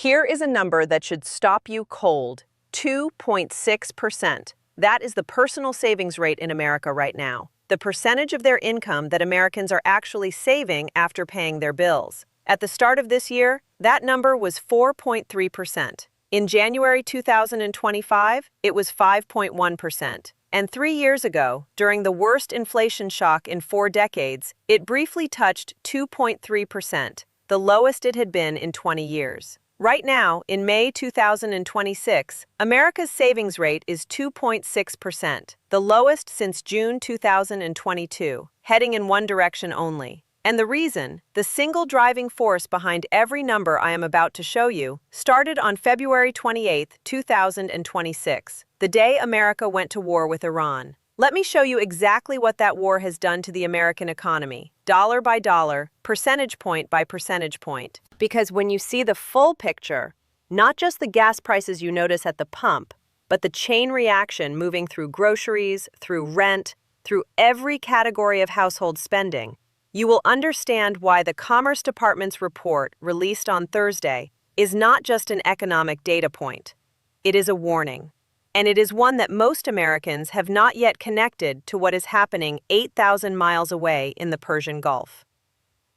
Here is a number that should stop you cold: 2.6%. That is the personal savings rate in America right now, the percentage of their income that Americans are actually saving after paying their bills. At the start of this year, that number was 4.3%. In January 2025, it was 5.1%. And 3 years ago, during the worst inflation shock in 4 decades, it briefly touched 2.3%, the lowest it had been in 20 years. Right now, in May 2026, America's savings rate is 2.6%, the lowest since June 2022, heading in one direction only. And the reason, the single driving force behind every number I am about to show you, started on February 28, 2026, the day America went to war with Iran. Let me show you exactly what that war has done to the American economy, dollar by dollar, percentage point by percentage point. Because when you see the full picture, not just the gas prices you notice at the pump, but the chain reaction moving through groceries, through rent, through every category of household spending, you will understand why the Commerce Department's report, released on Thursday, is not just an economic data point. It is a warning. And it is one that most Americans have not yet connected to what is happening 8,000 miles away in the Persian Gulf.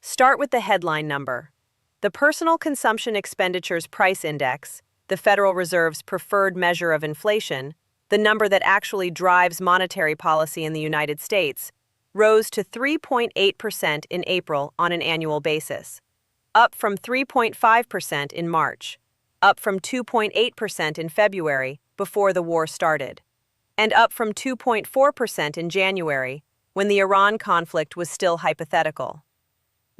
Start with the headline number. The Personal Consumption Expenditures Price Index, the Federal Reserve's preferred measure of inflation, the number that actually drives monetary policy in the United States, rose to 3.8% in April on an annual basis, up from 3.5% in March, up from 2.8% in February before the war started, and up from 2.4% in January when the Iran conflict was still hypothetical.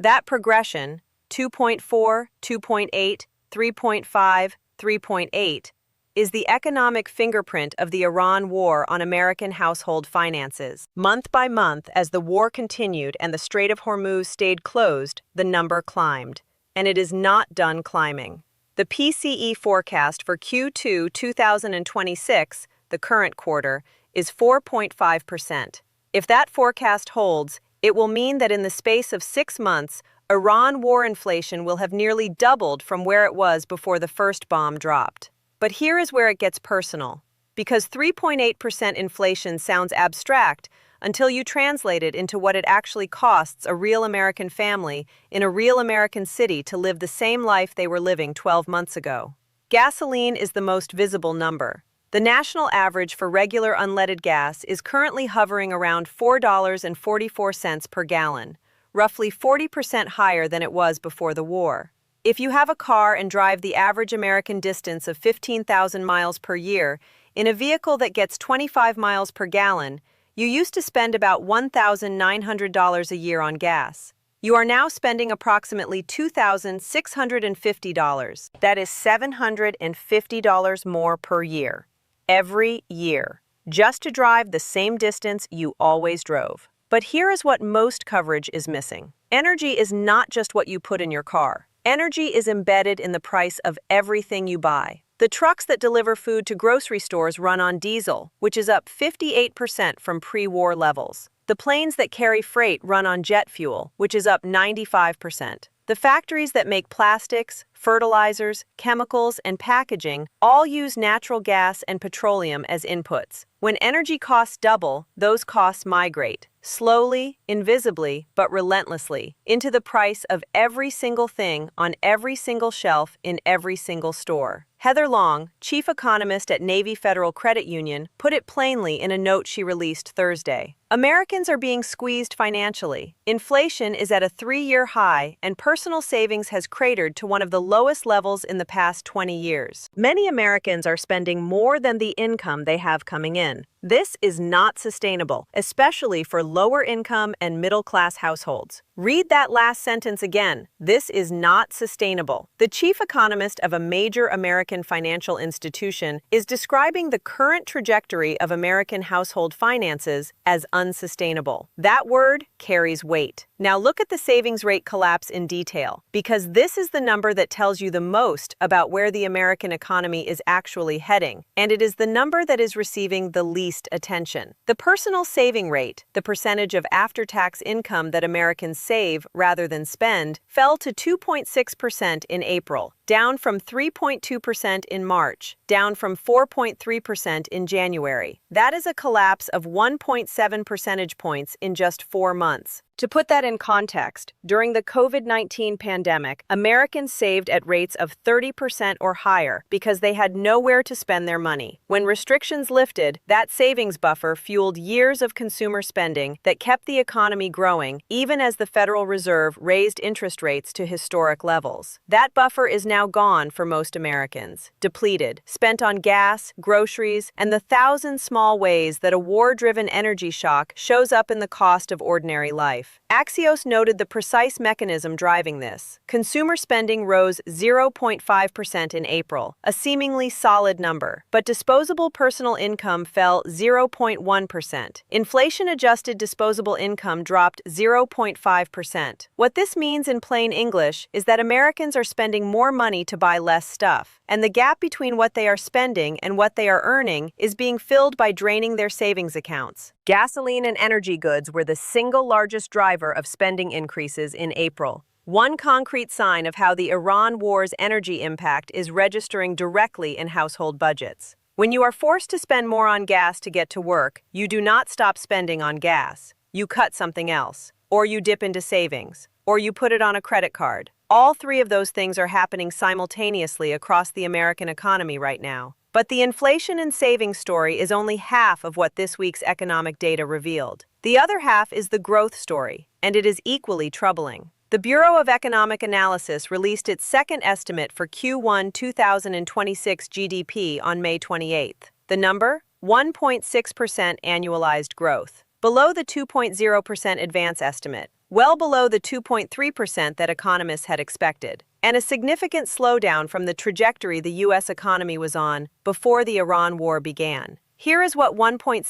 That progression, 2.4, 2.8, 3.5, 3.8, is the economic fingerprint of the Iran war on American household finances. Month by month, as the war continued and the Strait of Hormuz stayed closed, the number climbed, and it is not done climbing. The PCE forecast for Q2 2026, the current quarter, is 4.5%. If that forecast holds, it will mean that in the space of 6 months, Iran war inflation will have nearly doubled from where it was before the first bomb dropped. But here is where it gets personal. Because 3.8% inflation sounds abstract until you translate it into what it actually costs a real American family in a real American city to live the same life they were living 12 months ago. Gasoline is the most visible number. The national average for regular unleaded gas is currently hovering around $4.44 per gallon, roughly 40% higher than it was before the war. If you have a car and drive the average American distance of 15,000 miles per year in a vehicle that gets 25 miles per gallon, you used to spend about $1,900 a year on gas. You are now spending approximately $2,650. That is $750 more per year, every year, just to drive the same distance you always drove. But here is what most coverage is missing. Energy is not just what you put in your car. Energy is embedded in the price of everything you buy. The trucks that deliver food to grocery stores run on diesel, which is up 58% from pre-war levels. The planes that carry freight run on jet fuel, which is up 95%. The factories that make plastics, fertilizers, chemicals, and packaging all use natural gas and petroleum as inputs. When energy costs double, those costs migrate, slowly, invisibly, but relentlessly, into the price of every single thing on every single shelf in every single store. Heather Long, chief economist at Navy Federal Credit Union, put it plainly in a note she released Thursday. Americans are being squeezed financially. Inflation is at a 3-year high, and personal savings has cratered to one of the lowest levels in the past 20 years. Many Americans are spending more than the income they have coming in. This is not sustainable, especially for lower-income and middle-class households. Read that last sentence again. This is not sustainable. The chief economist of a major American financial institution is describing the current trajectory of American household finances as unsustainable. That word carries weight. Now look at the savings rate collapse in detail, because this is the number that tells you the most about where the American economy is actually heading, and it is the number that is receiving the least attention. The personal saving rate, the percentage of after-tax income that Americans save rather than spend, fell to 2.6% in April, down from 3.2% in March, down from 4.3% in January. That is a collapse of 1.7 percentage points in just 4 months. To put that in context, during the COVID-19 pandemic, Americans saved at rates of 30% or higher because they had nowhere to spend their money. When restrictions lifted, that savings buffer fueled years of consumer spending that kept the economy growing, even as the Federal Reserve raised interest rates to historic levels. That buffer is now gone for most Americans, depleted, spent on gas, groceries, and the thousand small ways that a war-driven energy shock shows up in the cost of ordinary life. Axios noted the precise mechanism driving this. Consumer spending rose 0.5% in April, a seemingly solid number, but disposable personal income fell 0.1%. Inflation-adjusted disposable income dropped 0.5%. What this means in plain English is that Americans are spending more money to buy less stuff, and the gap between what they are spending and what they are earning is being filled by draining their savings accounts. Gasoline and energy goods were the single largest driver of spending increases in April. One concrete sign of how the Iran war's energy impact is registering directly in household budgets. When you are forced to spend more on gas to get to work, you do not stop spending on gas. You cut something else, or you dip into savings, or you put it on a credit card. All three of those things are happening simultaneously across the American economy right now. But the inflation and savings story is only half of what this week's economic data revealed. The other half is the growth story, and it is equally troubling. The Bureau of Economic Analysis released its second estimate for Q1 2026 GDP on May 28th. The number? 1.6% annualized growth, below the 2.0% advance estimate, well below the 2.3% that economists had expected, and a significant slowdown from the trajectory the U.S. economy was on before the Iran war began. Here is what 1.6%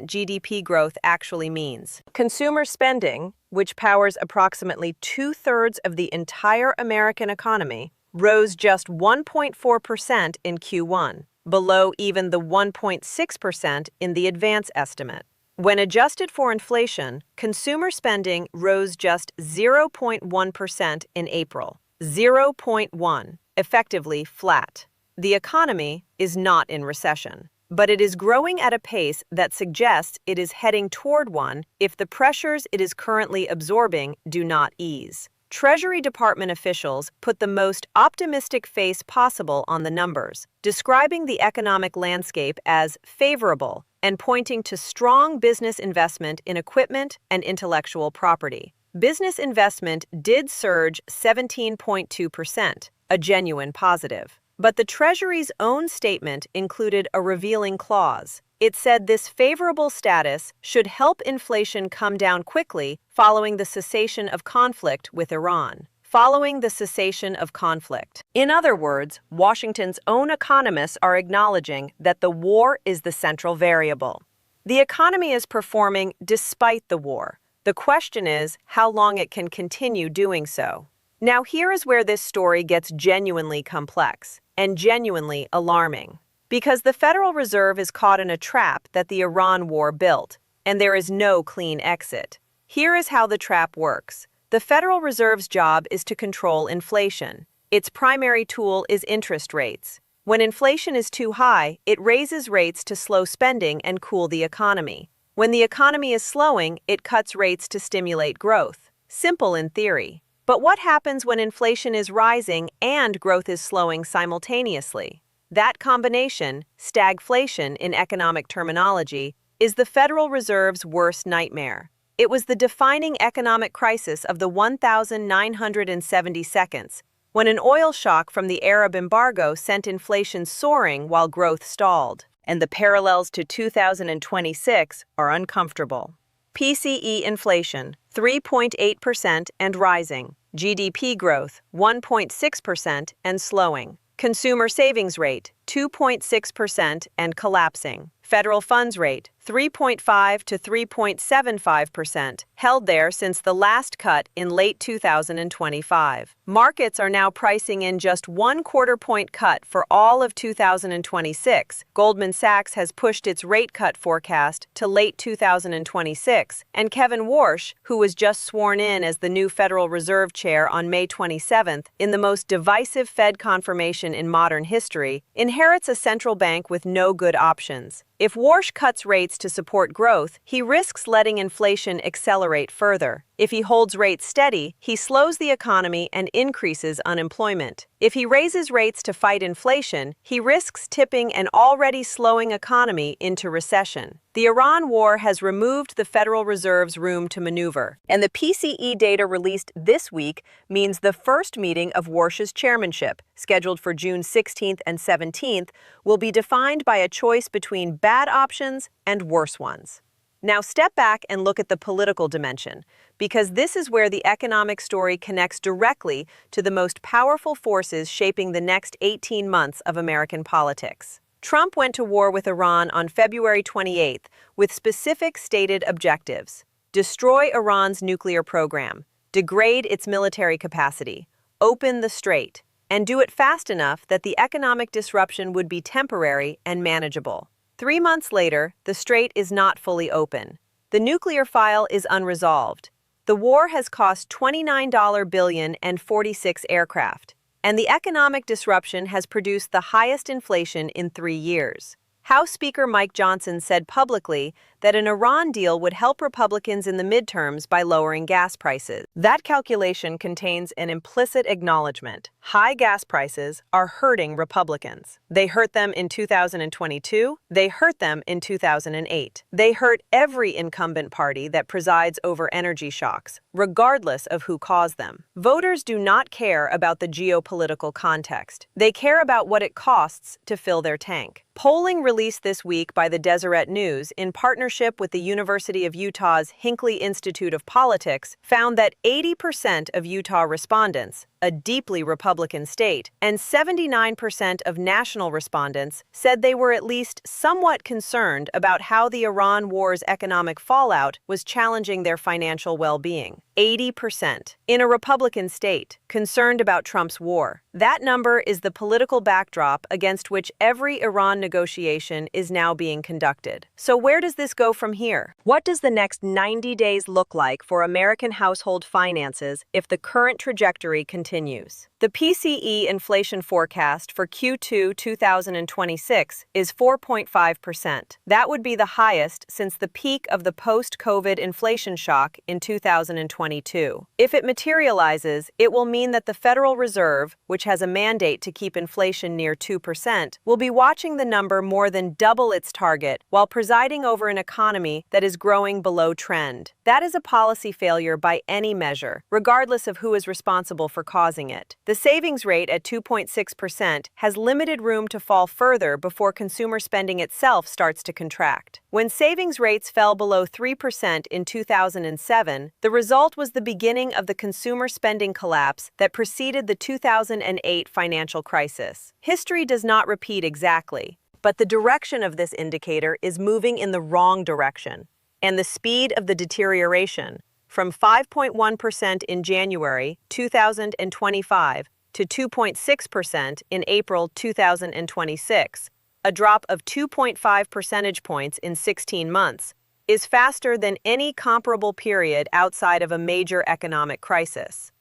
GDP growth actually means. Consumer spending, which powers approximately 2/3 of the entire American economy, rose just 1.4% in Q1, below even the 1.6% in the advance estimate. When adjusted for inflation, consumer spending rose just 0.1% in April. 0.1, effectively flat. The economy is not in recession, but it is growing at a pace that suggests it is heading toward one if the pressures it is currently absorbing do not ease. Treasury Department officials put the most optimistic face possible on the numbers, describing the economic landscape as favorable and pointing to strong business investment in equipment and intellectual property. Business investment did surge 17.2%, a genuine positive. But the Treasury's own statement included a revealing clause. It said this favorable status should help inflation come down quickly following the cessation of conflict with Iran. Following the cessation of conflict. In other words, Washington's own economists are acknowledging that the war is the central variable. The economy is performing despite the war. The question is how long it can continue doing so. Now here is where this story gets genuinely complex and genuinely alarming. Because the Federal Reserve is caught in a trap that the Iran war built, and there is no clean exit. Here is how the trap works. The Federal Reserve's job is to control inflation. Its primary tool is interest rates. When inflation is too high, it raises rates to slow spending and cool the economy. When the economy is slowing, it cuts rates to stimulate growth. Simple in theory. But what happens when inflation is rising and growth is slowing simultaneously? That combination, stagflation in economic terminology, is the Federal Reserve's worst nightmare. It was the defining economic crisis of the 1970 seconds, when an oil shock from the Arab embargo sent inflation soaring while growth stalled. And the parallels to 2026 are uncomfortable. PCE inflation, 3.8% and rising. GDP growth, 1.6% and slowing. Consumer savings rate, 2.6% and collapsing. Federal funds rate, 3.5 to 3.75%, held there since the last cut in late 2025. Markets are now pricing in just 1/4 point cut for all of 2026. Goldman Sachs has pushed its rate cut forecast to late 2026, and Kevin Warsh, who was just sworn in as the new Federal Reserve Chair on May 27th, in the most divisive Fed confirmation in modern history, inherits a central bank with no good options. If Warsh cuts rates to support growth, he risks letting inflation accelerate further. If he holds rates steady, he slows the economy and increases unemployment. If he raises rates to fight inflation, he risks tipping an already slowing economy into recession. The Iran war has removed the Federal Reserve's room to maneuver, and the PCE data released this week means the first meeting of Warsh's chairmanship, scheduled for June 16th and 17th, will be defined by a choice between bad options and worse ones. Now step back and look at the political dimension, because this is where the economic story connects directly to the most powerful forces shaping the next 18 months of American politics. Trump went to war with Iran on February 28th with specific stated objectives: destroy Iran's nuclear program, degrade its military capacity, open the strait, and do it fast enough that the economic disruption would be temporary and manageable. 3 months later, the strait is not fully open. The nuclear file is unresolved. The war has cost $29 billion and 46 aircraft, and the economic disruption has produced the highest inflation in 3 years. House Speaker Mike Johnson said publicly that an Iran deal would help Republicans in the midterms by lowering gas prices. That calculation contains an implicit acknowledgement. High gas prices are hurting Republicans. They hurt them in 2022. They hurt them in 2008. They hurt every incumbent party that presides over energy shocks, regardless of who caused them. Voters do not care about the geopolitical context. They care about what it costs to fill their tank. Polling released this week by the Deseret News in partnership with the University of Utah's Hinckley Institute of Politics found that 80% of Utah respondents, a deeply Republican state, and 79% of national respondents said they were at least somewhat concerned about how the Iran war's economic fallout was challenging their financial well-being. 80% in a Republican state concerned about Trump's war. That number is the political backdrop against which every Iran negotiation is now being conducted. So where does this go from here? What does the next 90 days look like for American household finances if the current trajectory continues? The PCE inflation forecast for Q2 2026 is 4.5%. That would be the highest since the peak of the post-COVID inflation shock in 2022. If it materializes, it will mean that the Federal Reserve, which has a mandate to keep inflation near 2%, will be watching the number more than double its target while presiding over an economy that is growing below trend. That is a policy failure by any measure, regardless of who is responsible for causing it. The savings rate at 2.6% has limited room to fall further before consumer spending itself starts to contract. When savings rates fell below 3% in 2007, the result was the beginning of the consumer spending collapse that preceded the 2008 financial crisis. History does not repeat exactly, but the direction of this indicator is moving in the wrong direction, and the speed of the deterioration, from 5.1% in January 2025 to 2.6% in April 2026, a drop of 2.5 percentage points in 16 months, is faster than any comparable period outside of a major economic crisis.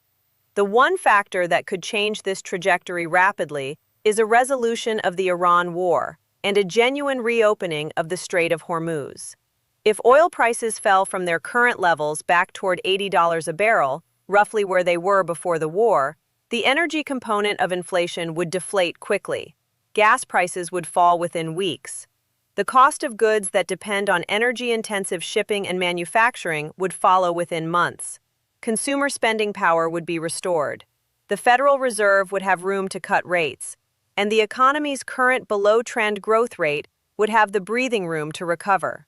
The one factor that could change this trajectory rapidly is a resolution of the Iran war and a genuine reopening of the Strait of Hormuz. If oil prices fell from their current levels back toward $80 a barrel, roughly where they were before the war, the energy component of inflation would deflate quickly. Gas prices would fall within weeks. The cost of goods that depend on energy-intensive shipping and manufacturing would follow within months. Consumer spending power would be restored. The Federal Reserve would have room to cut rates, and the economy's current below-trend growth rate would have the breathing room to recover.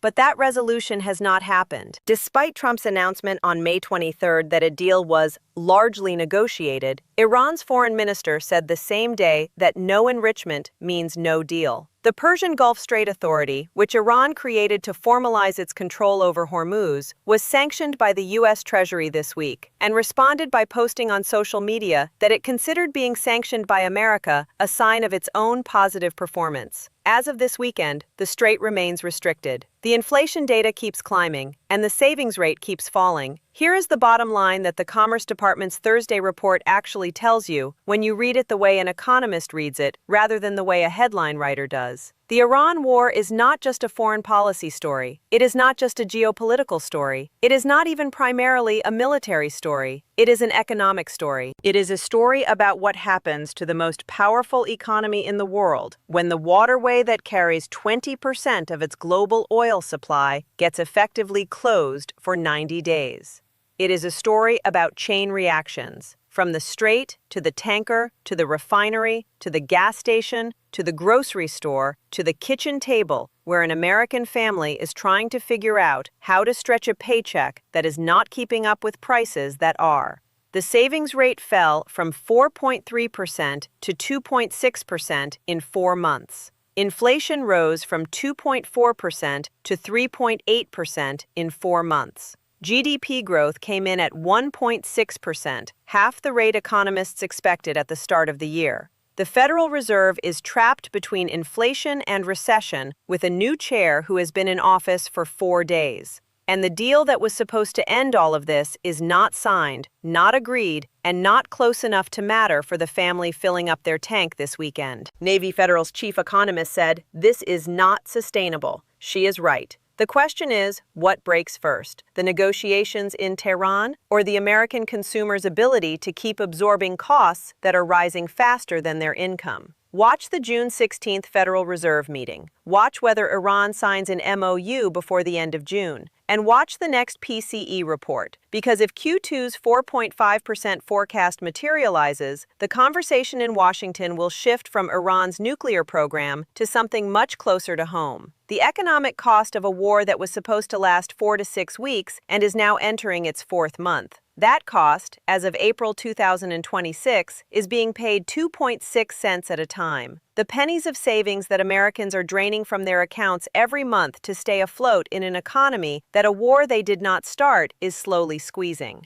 But that resolution has not happened. Despite Trump's announcement on May 23rd that a deal was largely negotiated, Iran's foreign minister said the same day that no enrichment means no deal. The Persian Gulf Strait Authority, which Iran created to formalize its control over Hormuz, was sanctioned by the U.S. Treasury this week and responded by posting on social media that it considered being sanctioned by America a sign of its own positive performance. As of this weekend, the strait remains restricted. The inflation data keeps climbing, and the savings rate keeps falling. Here is the bottom line that the Commerce Department's Thursday report actually tells you when you read it the way an economist reads it, rather than the way a headline writer does. The Iran war is not just a foreign policy story. It is not just a geopolitical story. It is not even primarily a military story. It is an economic story. It is a story about what happens to the most powerful economy in the world when the waterway that carries 20% of its global oil supply gets effectively closed for 90 days. It is a story about chain reactions, from the strait to the tanker to the refinery to the gas station to the grocery store to the kitchen table, where an American family is trying to figure out how to stretch a paycheck that is not keeping up with prices that are. The savings rate fell from 4.3% to 2.6% in 4 months. Inflation rose from 2.4% to 3.8% in 4 months. GDP growth came in at 1.6%, half the rate economists expected at the start of the year. The Federal Reserve is trapped between inflation and recession with a new chair who has been in office for 4 days. And the deal that was supposed to end all of this is not signed, not agreed, and not close enough to matter for the family filling up their tank this weekend. Navy Federal's chief economist said, "This is not sustainable." She is right. The question is, what breaks first? The negotiations in Tehran or the American consumer's ability to keep absorbing costs that are rising faster than their income? Watch the June 16th Federal Reserve meeting. Watch whether Iran signs an MOU before the end of June. And watch the next PCE report, because if Q2's 4.5% forecast materializes, the conversation in Washington will shift from Iran's nuclear program to something much closer to home. The economic cost of a war that was supposed to last 4 to 6 weeks and is now entering its 4th month. That cost, as of April 2026, is being paid 2.6 cents at a time. The pennies of savings that Americans are draining from their accounts every month to stay afloat in an economy that a war they did not start is slowly squeezing.